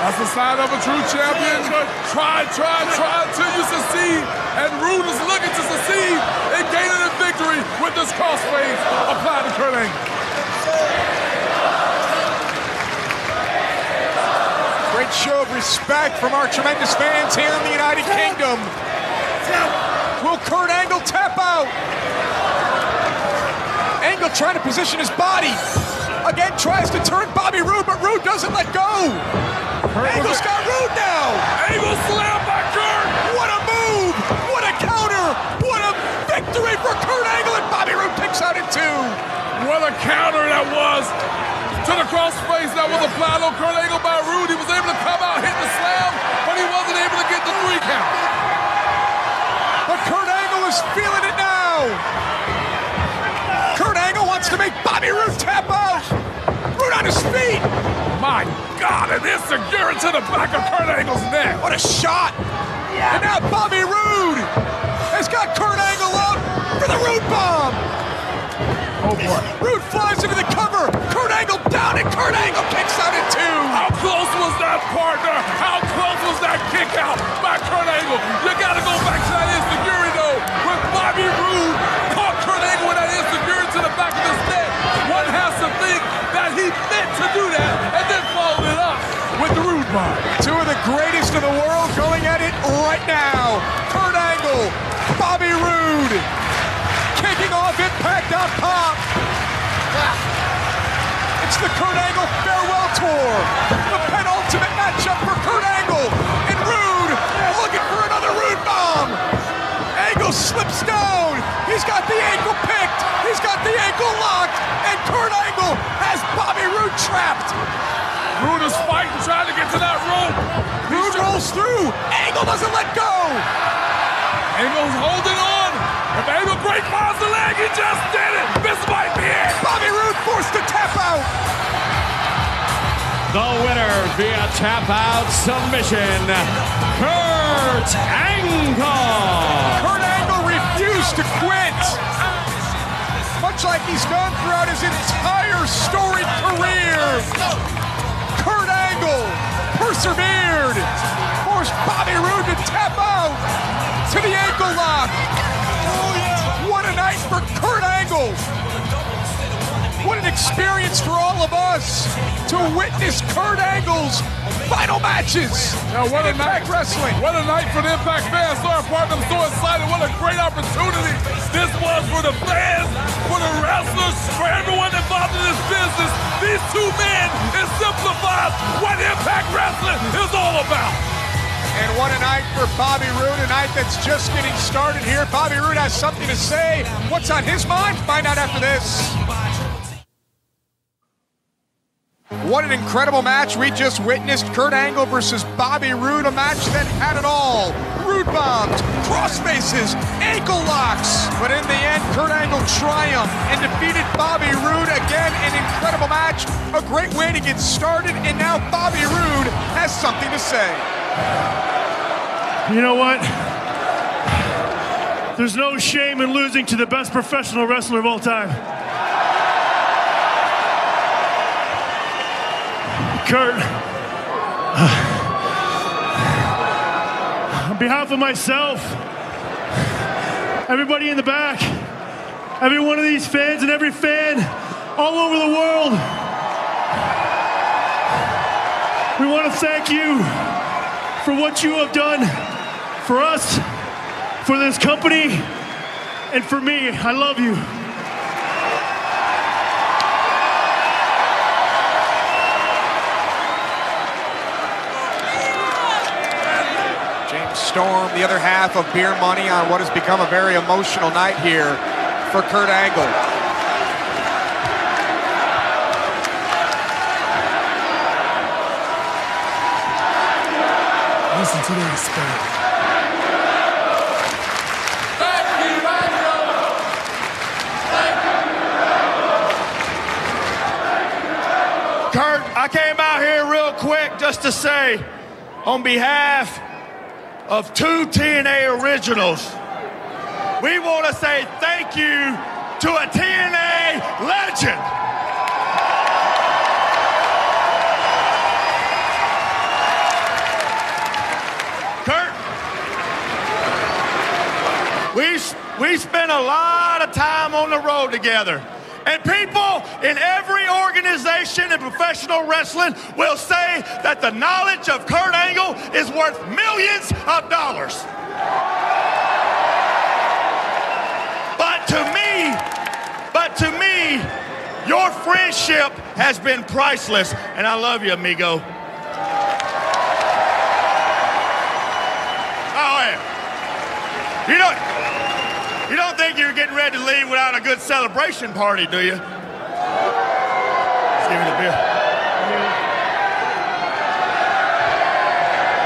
That's the sign of a true champion. Try until you succeed. And Roode is looking to succeed in gaining a victory with this crossface applied to Kurt Angle. Great show of respect from our tremendous fans here in the United Kingdom. Will Kurt Angle tap out? Angle trying to position his body. Again tries to turn Bobby Roode, but Roode doesn't let go. Angle's got Roode now. Angle slam by Kurt. What a move. What a counter. What a victory for Kurt Angle, and Bobby Roode kicks out in two. What a counter that was. To the crossface that was applied on Kurt Angle by Roode. He was able to come out, hit the slam, but he wasn't able to get the 3 count. But Kurt Angle is feeling it now. Kurt Angle wants to make Bobby Roode tap out. Roode on his feet. My God, and this secure to the back of Kurt Angle's neck. What a shot. Yeah. And now Bobby Roode has got Kurt Angle up for the Roode bomb. Oh boy. Roode flies into the cover. Kurt Angle down, and Kurt Angle kicks out at 2. How close was that, partner? How close was that kick out by Kurt Angle? You gotta go back to that insecurity though, when Bobby Roode caught Kurt Angle with that insecurity to the back of his neck. One has to think that he meant to do that and then followed it up with the Roode bomb. Two of the greatest in the world going at it right now. Kurt Angle, Bobby Roode, kicking off Impact.com. It's the Kurt Angle Farewell Tour, the penultimate matchup for Kurt Angle and Roode, looking for another Roode bomb. Angle slips down. He's got the ankle picked. He's got the ankle locked, and Kurt Angle has Bobby Roode trapped. Roode is fighting, trying to get to that rope. Roode rolls through. Angle doesn't let go. Angle's holding on. If Angle breaks the leg, he just did it. This might be it. Bobby Roode forced to tap out. The winner via tap out submission, Kurt Angle. Kurt Angle refused to quit. Much like he's done throughout his entire storied career. Kurt Angle persevered, forced Bobby Roode to tap out to the ankle lock. What a night for Kurt Angle. What an experience for all of us to witness Kurt Angle's final matches. Now, what a night wrestling. What a night for the Impact fans. Sorry, partner, I'm so excited. What a great opportunity this was for the fans, for the wrestlers, for everyone involved in this business. These two men exemplify what Impact Wrestling is all about. And what a night for Bobby Roode, a night that's just getting started here. Bobby Roode has something to say. What's on his mind? Find out after this. What an incredible match we just witnessed. Kurt Angle versus Bobby Roode, a match that had it all. Roode bombs, cross faces, ankle locks. But in the end, Kurt Angle triumphed and defeated Bobby Roode. Again, an incredible match, a great way to get started. And now Bobby Roode has something to say. You know what? There's no shame in losing to the best professional wrestler of all time. Kurt, on behalf of myself, everybody in the back, every one of these fans and every fan all over the world, we want to thank you for what you have done for us, for this company, and for me. I love you. Storm, the other half of Beer Money on what has become a very emotional night here for Kurt Angle. Listen to that spirit. Kurt, I came out here real quick just to say, on behalf of two TNA originals, we want to say thank you to a TNA legend. Kurt, we spent a lot of time on the road together. And people in every organization in professional wrestling will say that the knowledge of Kurt Angle is worth millions of dollars. But to me, your friendship has been priceless, and I love you, amigo. Oh, yeah. You don't think you're getting ready to leave without a good celebration party, do you? Just give me the beer.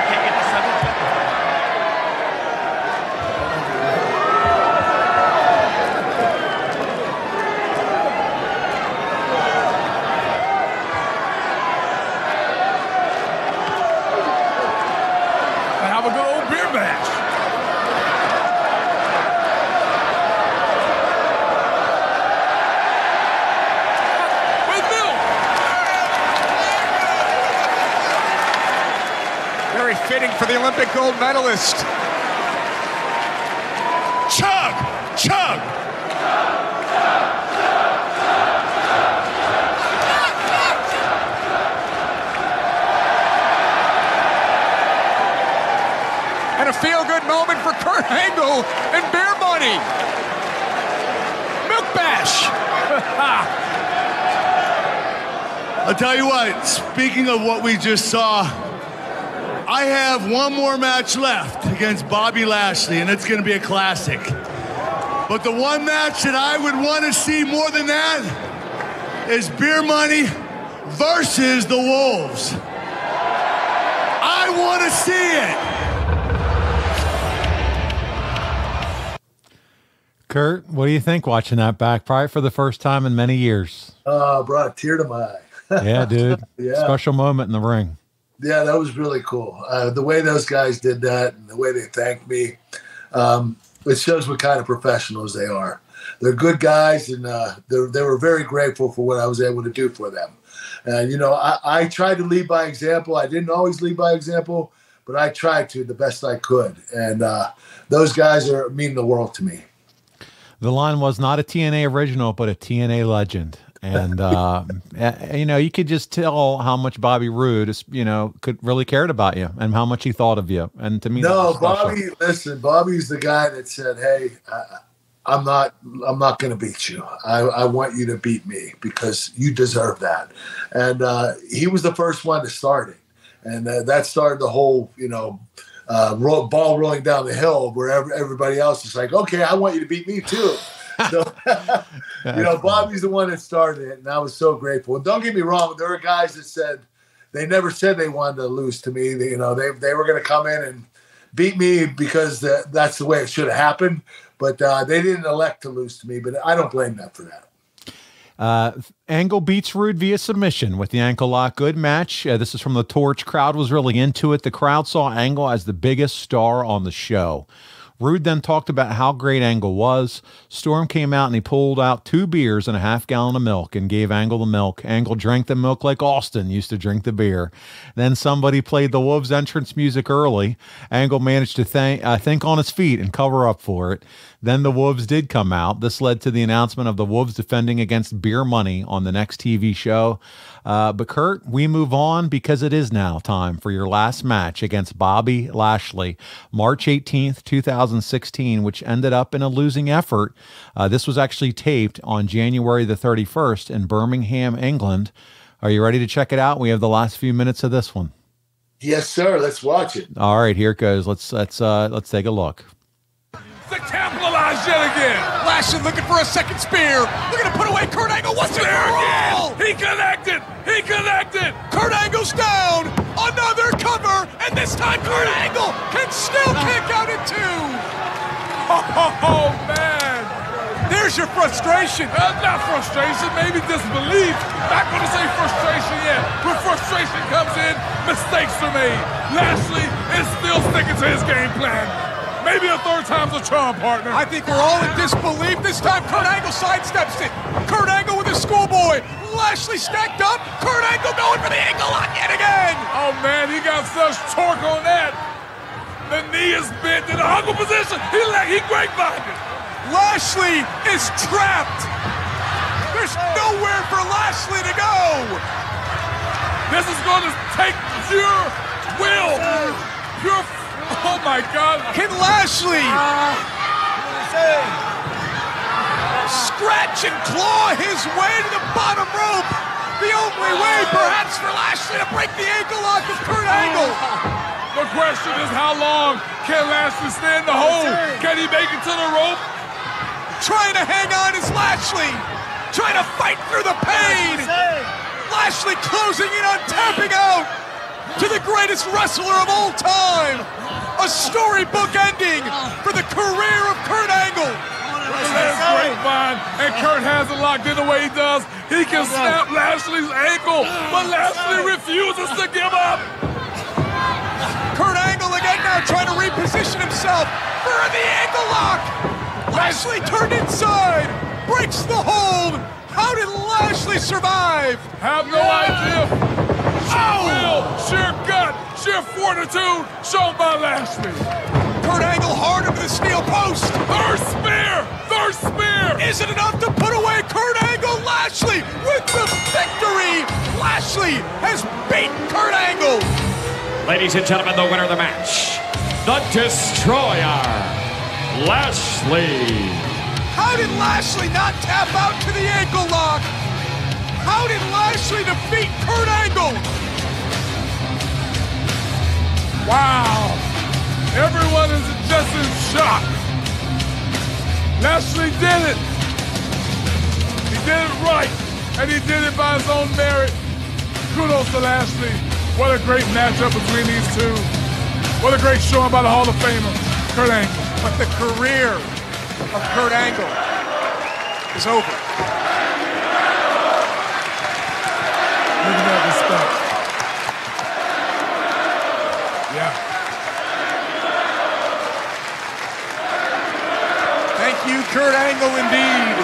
Can't get this up. humiliating for the Olympic gold medalist. Chug! Chug! And a feel-good moment for Kurt Angle and Beer Money. Milk Bash. I'll tell you what, speaking of what we just saw, I have one more match left against Bobby Lashley, and it's going to be a classic. But the one match that I would want to see more than that is Beer Money versus the Wolves. I want to see it. Kurt, what do you think watching that back? Probably for the first time in many years. Brought a tear to my eye. Yeah, dude. Yeah. Special moment in the ring. Yeah, that was really cool. The way those guys did that and the way they thanked me, it shows what kind of professionals they are. They're good guys, and they were very grateful for what I was able to do for them. And, I tried to lead by example. I didn't always lead by example, but I tried to the best I could. And those guys mean the world to me. The line was not a TNA original, but a TNA legend. And, you could just tell how much Bobby Roode, could really cared about you and how much he thought of you. And to me, no, Bobby, listen, Bobby's the guy that said, hey, I'm not going to beat you. I want you to beat me because you deserve that. And he was the first one to start it. And that started the whole, ball rolling down the hill where everybody else is like, okay, I want you to beat me too. So, Bobby's the one that started it, and I was so grateful. And don't get me wrong, there were guys that said they never said they wanted to lose to me. They were going to come in and beat me because that's the way it should have happened. But they didn't elect to lose to me. But I don't blame them for that. Angle beats Roode via submission with the ankle lock. Good match. This is from the Torch. Crowd was really into it. The crowd saw Angle as the biggest star on the show. Roode then talked about how great Angle was. Storm came out and he pulled out 2 beers and a half-gallon of milk and gave Angle the milk. Angle drank the milk like Austin used to drink the beer. Then somebody played the Wolves entrance music early. Angle managed to think on his feet and cover up for it. Then the Wolves did come out. This led to the announcement of the Wolves defending against Beer Money on the next TV show. But Kurt, we move on because it is now time for your last match against Bobby Lashley, March 18th, 2016, which ended up in a losing effort. This was actually taped on January the 31st in Birmingham, England. Are you ready to check it out? We have the last few minutes of this one. Yes, sir. Let's watch it. All right, here it goes. Let's take a look. To capitalize yet again. Lashley looking for a second spear. Looking to put away Kurt Angle. What's it again? He connected. He connected. Kurt Angle's down. Another cover. And this time Kurt Angle can still kick out at 2. Oh, man. There's your frustration. Not frustration, maybe disbelief. Not going to say frustration yet. When frustration comes in, mistakes are made. Lashley is still sticking to his game plan. Maybe a third time's a charm, partner. I think we're all in disbelief. This time, Kurt Angle sidesteps it. Kurt Angle with his schoolboy. Lashley stacked up. Kurt Angle going for the ankle lock yet again. Oh, man, he got such torque on that. The knee is bent in a huggle position. He grapevine it. Lashley is trapped. There's nowhere for Lashley to go. This is going to take pure will. Oh my God! Can Lashley scratch and claw his way to the bottom rope? The only way, perhaps, for Lashley to break the ankle lock of Kurt Angle. The question is, how long can Lashley stay in the hole? Can he make it to the rope? Trying to hang on is Lashley. Trying to fight through the pain. Lashley closing in on tapping out to the greatest wrestler of all time. A storybook ending for the career of Kurt Angle. That's grapevine, and Kurt has it locked in the way he does. He can snap Lashley's ankle, but Lashley refuses to give up. Kurt Angle again now trying to reposition himself for the ankle lock. Lashley turned inside, breaks the hold. How did Lashley survive? Have no idea. Sheer will, sheer gut, sheer fortitude shown by Lashley. Kurt Angle hard into the steel post. Third spear! Third spear! Is it enough to put away Kurt Angle? Lashley with the victory! Lashley has beaten Kurt Angle! Ladies and gentlemen, the winner of the match, the Destroyer, Lashley. How did Lashley not tap out to the ankle lock? How did Lashley defeat Kurt Angle? Wow. Everyone is just in shock. Lashley did it. He did it right, and he did it by his own merit. Kudos to Lashley. What a great matchup between these two. What a great showing by the Hall of Famer, Kurt Angle. But the career of Kurt Angle is over. Look at that respect. Yeah. Thank you, Kurt Angle, indeed.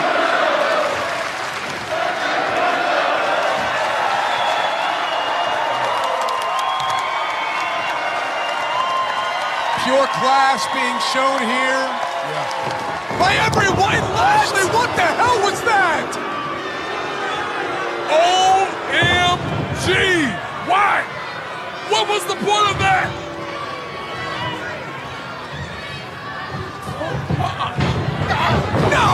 Pure class being shown here by everyone. Lashley, what the hell was that? OMG! Why? What was the point of that? No!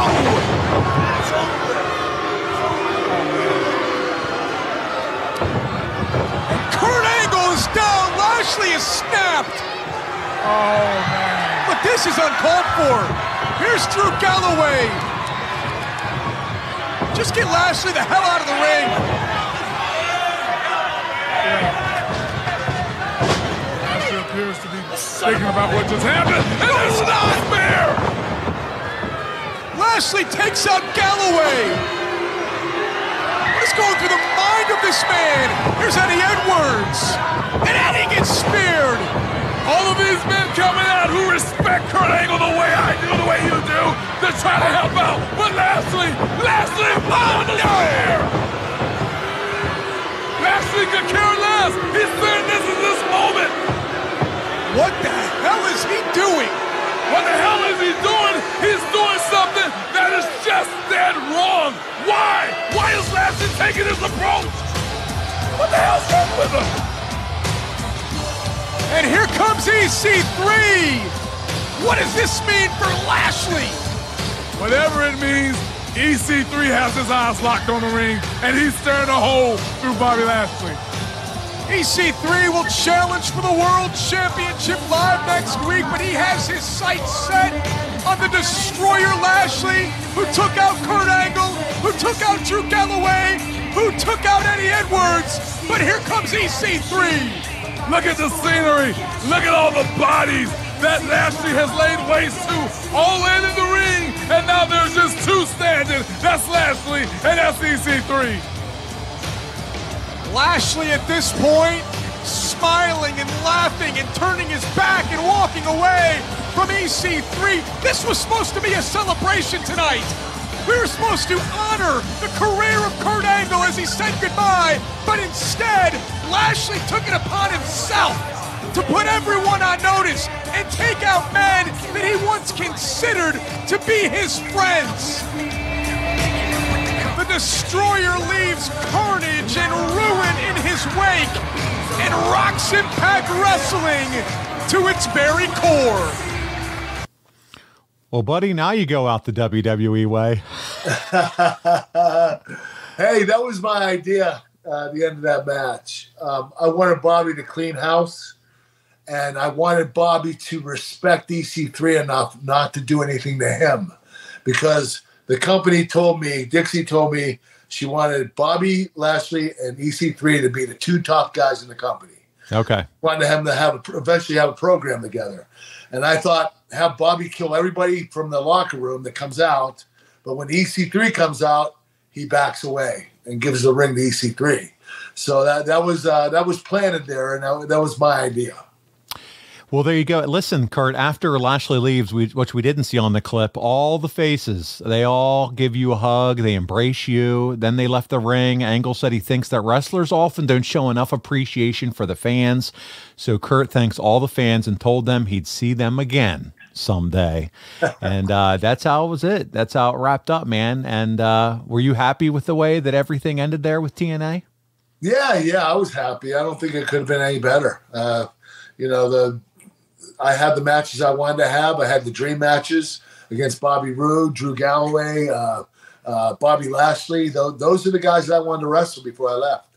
Kurt Angle is down. Lashley is snapped. Oh, man. But this is uncalled for. Here's Drew Galloway. Just get Lashley the hell out of the ring. Lashley appears to be thinking about what just happened. And it's not fair. Lashley takes out Galloway. What is going through the mind of this man? Here's Eddie Edwards. And Eddie gets speared. All of these men coming out who respect Kurt Angle the way I do, the way you do, they're trying to help out. But Lashley, oh no! Lashley could care less. He's saying this is this moment. What the hell is he doing? What the hell is he doing? He's doing something that is just dead wrong. Why? Why is Lashley taking this approach? What the hell's wrong with him? And here comes EC3! What does this mean for Lashley? Whatever it means, EC3 has his eyes locked on the ring, and he's staring a hole through Bobby Lashley. EC3 will challenge for the World Championship live next week, but he has his sights set on the Destroyer Lashley, who took out Kurt Angle, who took out Drew Galloway, who took out Eddie Edwards. But here comes EC3. Look at the scenery. Look at all the bodies that Lashley has laid waste to, all in the ring. And now there's just two standing. That's Lashley and that's EC3. Lashley at this point, smiling and laughing and turning his back and walking away from EC3. This was supposed to be a celebration tonight. We were supposed to honor the career of Kurt Angle as he said goodbye, but instead, Lashley took it upon himself to put everyone on notice and take out men that he once considered to be his friends. The Destroyer leaves carnage and ruin in his wake and rocks Impact Wrestling to its very core. Well, buddy, now you go out the WWE way. Hey, that was my idea at the end of that match. I wanted Bobby to clean house, and I wanted Bobby to respect EC3 enough not to do anything to him, because the company told me, Dixie told me, she wanted Bobby Lashley and EC3 to be the two top guys in the company. Okay. Wanted him to eventually have a program together. And I thought, have Bobby kill everybody from the locker room that comes out, but when EC3 comes out, he backs away and gives the ring to EC3. So that was planted there, and that was my idea. Well, there you go. Listen, Kurt, after Lashley leaves, which we didn't see on the clip, all the faces, they all give you a hug. They embrace you. Then they left the ring. Angle said he thinks that wrestlers often don't show enough appreciation for the fans. So Kurt thanks all the fans and told them he'd see them again someday. And that's how it was. That's how it wrapped up, man. And were you happy with the way that everything ended there with TNA? Yeah, I was happy. I don't think it could have been any better. I had the matches I wanted to have. I had the dream matches against Bobby Roode, Drew Galloway, Bobby Lashley. Those are the guys that I wanted to wrestle before I left.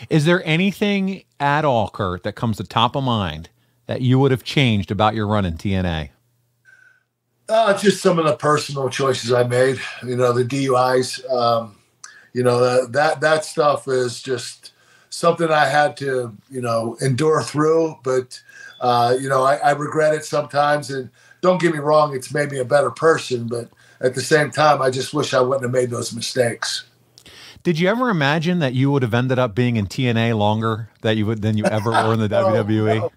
Is there anything at all, Kurt, that comes to top of mind that you would have changed about your run in TNA? Just some of the personal choices I made. The DUIs. That stuff is just something I had to, endure through. But I regret it sometimes, and don't get me wrong, it's made me a better person, but at the same time, I just wish I wouldn't have made those mistakes. Did you ever imagine that you would have ended up being in TNA longer than you ever were in the WWE?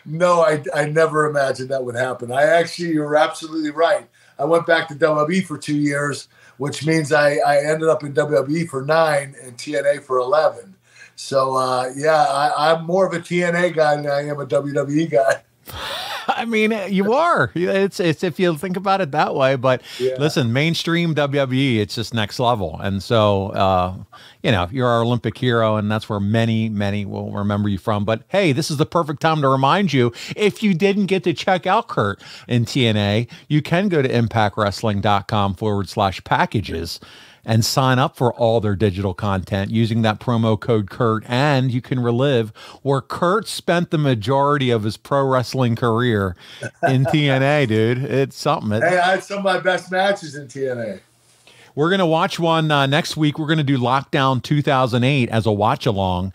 No, I never imagined that would happen. You're absolutely right. I went back to WWE for 2 years, which means I ended up in WWE for 9 and TNA for 11. So, I'm more of a TNA guy than I am a WWE guy. I mean, you are. It's if you think about it that way. But listen, mainstream WWE, it's just next level. And so, you're our Olympic hero, and that's where many, many will remember you from. But hey, this is the perfect time to remind you, if you didn't get to check out Kurt in TNA, you can go to impactwrestling.com/packages and sign up for all their digital content using that promo code Kurt, and you can relive where Kurt spent the majority of his pro wrestling career in TNA, dude. It's something. Hey, I had some of my best matches in TNA. We're going to watch one next week. We're going to do Lockdown 2008 as a watch along.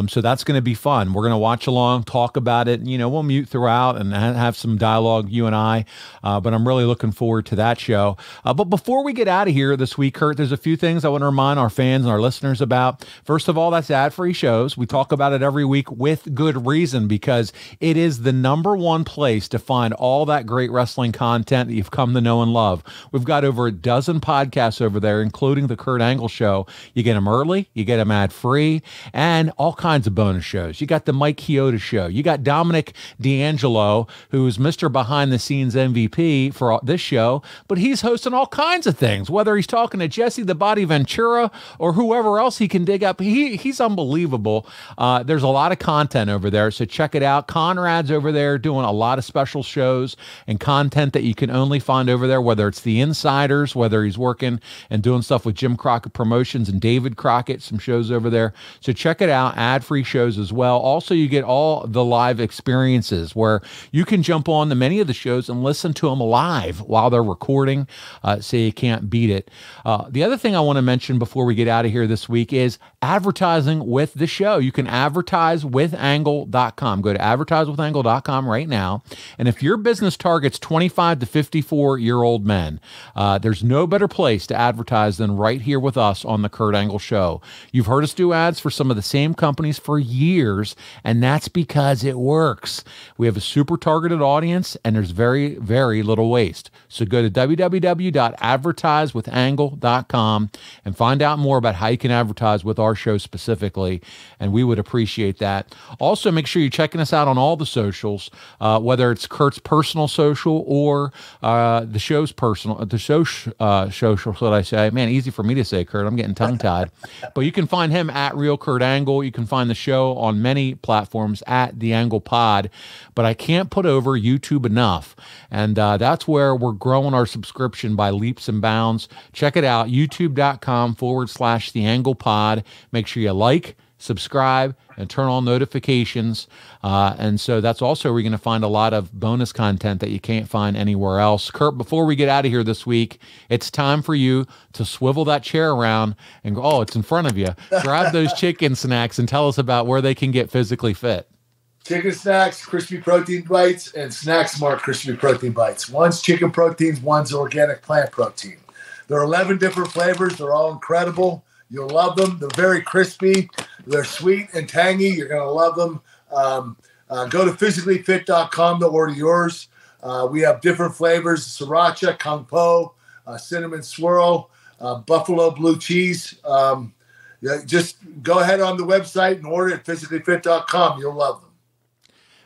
So that's going to be fun. We're going to watch along, talk about it. We'll mute throughout and have some dialogue, you and I. But I'm really looking forward to that show. But before we get out of here this week, Kurt, there's a few things I want to remind our fans and our listeners about. First of all, that's ad-free shows. We talk about it every week with good reason, because it is the #1 place to find all that great wrestling content that you've come to know and love. We've got over a dozen podcasts over there, including the Kurt Angle Show. You get them early, you get them ad-free, and all kinds of bonus shows. You got the Mike Chioda Show. You got Dominic D'Angelo, who's Mr. Behind-the-Scenes MVP for this show, but he's hosting all kinds of things, whether he's talking to Jesse the Body Ventura or whoever else he can dig up. He's unbelievable. There's a lot of content over there, so check it out. Conrad's over there doing a lot of special shows and content that you can only find over there, whether it's the insiders, whether he's working and doing stuff with Jim Crockett Promotions and David Crockett, some shows over there. So check it out, ad-free shows as well. Also, you get all the live experiences where you can jump on to many of the shows and listen to them live while they're recording, so you can't beat it. The other thing I want to mention before we get out of here this week is advertising with the show. You can advertise with angle.com. Go to advertisewithangle.com right now. And if your business targets 25 to 54-year-old men, there's no better place to advertise than right here with us on the Kurt Angle Show. You've heard us do ads for some of the same companies for years, and that's because it works. We have a super targeted audience, and there's very, very little waste. So go to www.advertisewithangle.com and find out more about how you can advertise with our show specifically, and we would appreciate that. Also, make sure you're checking us out on all the socials, whether it's Kurt's personal social or the show's personal, social, should I say. Man, easy for me to say, Kurt. I'm getting tongue-tied. But you can find him at Real Kurt Angle. You can find the show on many platforms at The Angle Pod. But I can't put over YouTube enough. And that's where we're growing our subscription by leaps and bounds. Check it out, youtube.com/The Angle Pod. Make sure you like, subscribe, and turn on notifications. And so that's also where you're going to find a lot of bonus content that you can't find anywhere else. Kurt, before we get out of here this week, it's time for you to swivel that chair around and go, oh, it's in front of you. Grab those chicken snacks and tell us about where they can get physically fit. Chicken snacks, crispy protein bites, and Snack Smart crispy protein bites. One's chicken proteins, one's organic plant protein. There are 11 different flavors. They're all incredible. You'll love them. They're very crispy. They're sweet and tangy. You're going to love them. Go to physicallyfit.com to order yours. We have different flavors: sriracha, kung po, cinnamon swirl, buffalo blue cheese. Just go ahead on the website and order at physicallyfit.com. You'll love them.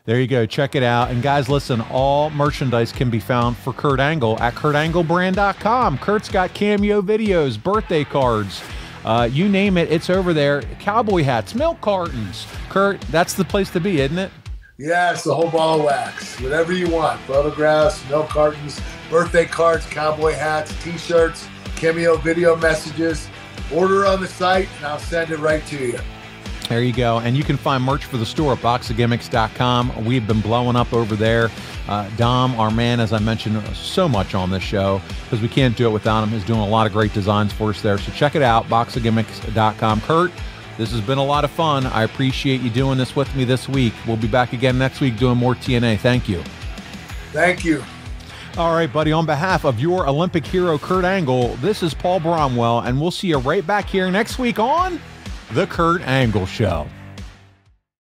There you go. Check it out. And guys, listen, all merchandise can be found for Kurt Angle at kurtanglebrand.com. Kurt's got cameo videos, birthday cards, you name it, it's over there. Cowboy hats, milk cartons. Kurt, that's the place to be, isn't it? Yeah, it's the whole ball of wax. Whatever you want. Photographs, milk cartons, birthday cards, cowboy hats, T-shirts, cameo video messages. Order on the site, and I'll send it right to you. There you go. And you can find merch for the store at boxofgimmicks.com. We've been blowing up over there. Dom, our man, as I mentioned so much on this show, because we can't do it without him, is doing a lot of great designs for us there. So check it out, boxofgimmicks.com. Kurt, this has been a lot of fun. I appreciate you doing this with me this week. We'll be back again next week doing more TNA. Thank you. Thank you. All right, buddy. On behalf of your Olympic hero, Kurt Angle, this is Paul Bromwell, and we'll see you right back here next week on The Kurt Angle Show.